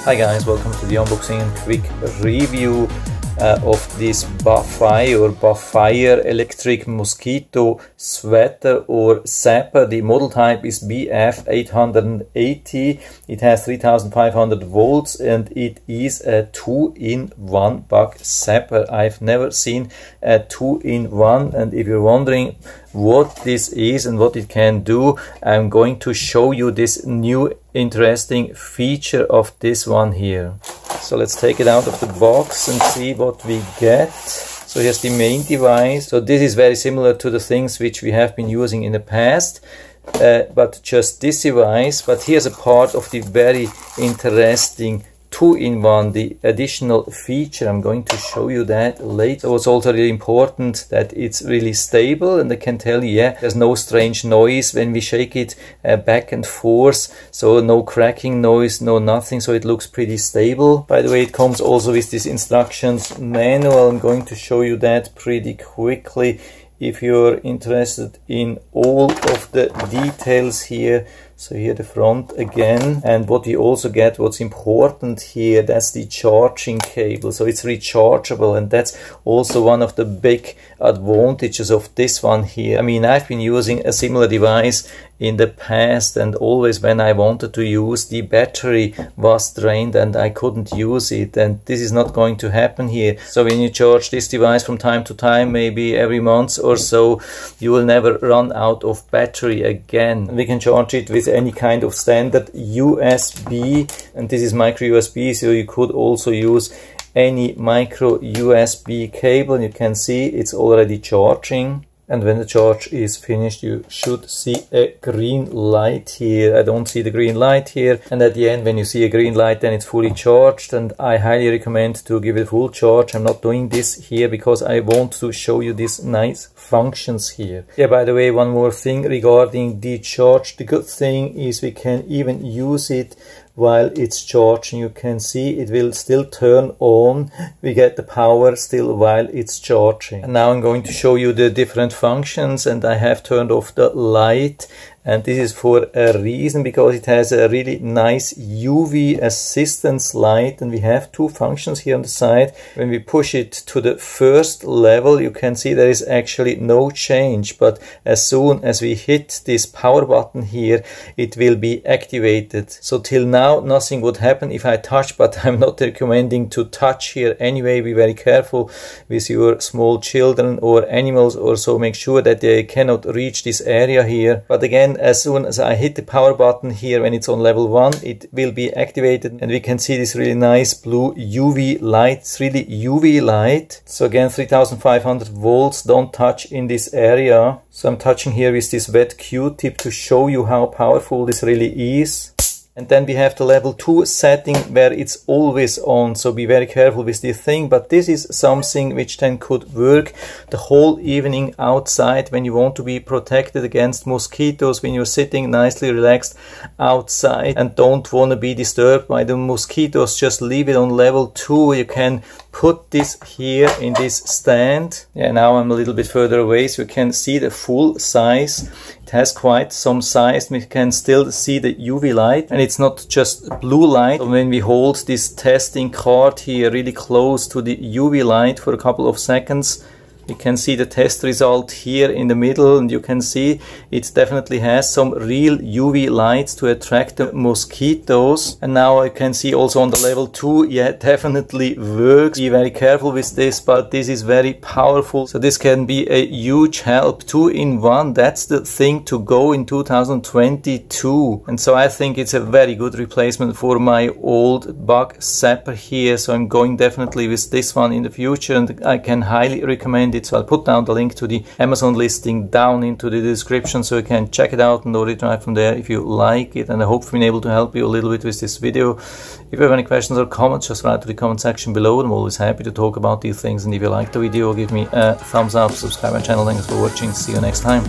Hi guys, welcome to the unboxing and quick review of this Bafei or Bafeier electric mosquito sweater or zapper. The model type is BF-880. It has 3500 volts and it is a 2-in-1 bug zapper. I've never seen a 2-in-1, and if you're wondering what this is and what it can do, I'm going to show you this new interesting feature of this one here. So let's take it out of the box and see what we get. So here's the main device. So this is very similar to the things which we have been using in the past, but just this device. But here's a part of the very interesting 2-in-1, the additional feature. I'm going to show you that later. So it's also really important that it's really stable, and I can tell you, yeah, there's no strange noise when we shake it back and forth, so no cracking noise, no nothing, so it looks pretty stable. By the way, it comes also with this instructions manual. I'm going to show you that pretty quickly if you're interested in all of the details here. So here the front again, and what we also get, what's important here, that's the charging cable. So it's rechargeable, and that's also one of the big advantages of this one here. I mean, I've been using a similar device in the past, and always when I wanted to use, the battery was drained and I couldn't use it, and this is not going to happen here. So when you charge this device from time to time, maybe every month or so, you will never run out of battery again. We can charge it with any kind of standard USB, and this is micro USB, so you could also use any micro USB cable. You can see it's already charging, and when the charge is finished you should see a green light here. I don't see the green light here, and at the end when you see a green light, then it's fully charged, and I highly recommend to give it full charge. I'm not doing this here because I want to show you these nice functions here. Yeah, by the way, one more thing regarding the charge. The good thing is we can even use it while it's charging. You can see it will still turn on. We get the power still while it's charging. And now I'm going to show you the different functions, and I have turned off the light, and this is for a reason, because it has a really nice UV assistance light, and we have two functions here on the side. When we push it to the first level, you can see there is actually no change, but as soon as we hit this power button here, it will be activated. So till now nothing would happen if I touch, but I'm not recommending to touch here anyway. Be very careful with your small children or animals, or so make sure that they cannot reach this area here. But again, as soon as I hit the power button here, when it's on level 1, it will be activated, and we can see this really nice blue UV light. It's really UV light. So again, 3500 volts, don't touch in this area. So I'm touching here with this wet Q-tip to show you how powerful this really is. And then we have the level 2 setting where it's always on, so be very careful with this thing. But this is something which then could work the whole evening outside when you want to be protected against mosquitoes, when you're sitting nicely relaxed outside and don't want to be disturbed by the mosquitoes. Just leave it on level 2. You can put this here in this stand. Yeah, now I'm a little bit further away so you can see the full size. It has quite some size. We can still see the UV light, and it's not just blue light. So when we hold this testing card here really close to the UV light for a couple of seconds, you can see the test result here in the middle, and you can see it definitely has some real UV lights to attract the mosquitoes. And now I can see also on the level 2, yeah, it definitely works. Be very careful with this, but this is very powerful. So this can be a huge help. 2-in-1, that's the thing to go in 2022. And so I think it's a very good replacement for my old bug zapper here. So I'm going definitely with this one in the future, and I can highly recommend it. So I'll put down the link to the Amazon listing down into the description, so you can check it out and order it right from there if you like it. And I hope I've been able to help you a little bit with this video. If you have any questions or comments, just write to the comment section below. I'm always happy to talk about these things. And if you liked the video, give me a thumbs up, subscribe my channel. Thanks for watching. See you next time.